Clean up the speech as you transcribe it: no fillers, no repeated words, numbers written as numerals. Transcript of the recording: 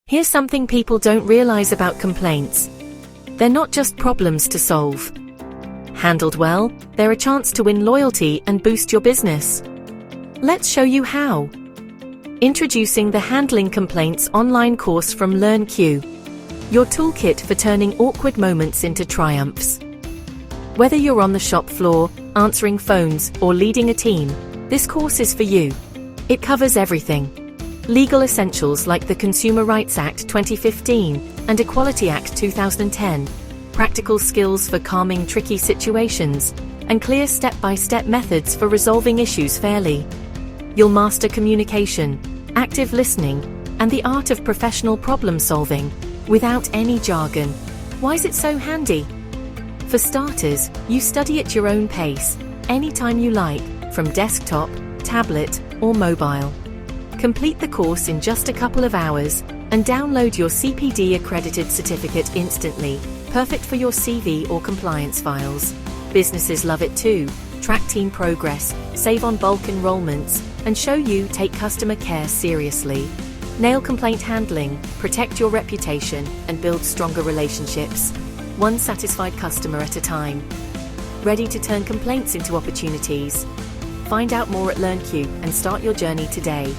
Here's something people don't realize about complaints. They're not just problems to solve. Handled well, they're a chance to win loyalty and boost your business. Let's show you how. Introducing the Handling Complaints online course from LearnQ, your toolkit for turning awkward moments into triumphs. Whether you're on the shop floor, answering phones, or leading a team, this course is for you. It covers everything. Legal essentials like the Consumer Rights Act 2015 and Equality Act 2010, practical skills for calming tricky situations, and clear step-by-step methods for resolving issues fairly. You'll master communication, active listening, and the art of professional problem-solving without any jargon. Why is it so handy? For starters, you study at your own pace, anytime you like, from desktop, tablet, or mobile. Complete the course in just a couple of hours and download your CPD accredited certificate instantly, perfect for your CV or compliance files. Businesses love it too. Track team progress, save on bulk enrolments, and show you take customer care seriously. Nail complaint handling, protect your reputation, and build stronger relationships. One satisfied customer at a time. Ready to turn complaints into opportunities? Find out more at LearnQ and start your journey today.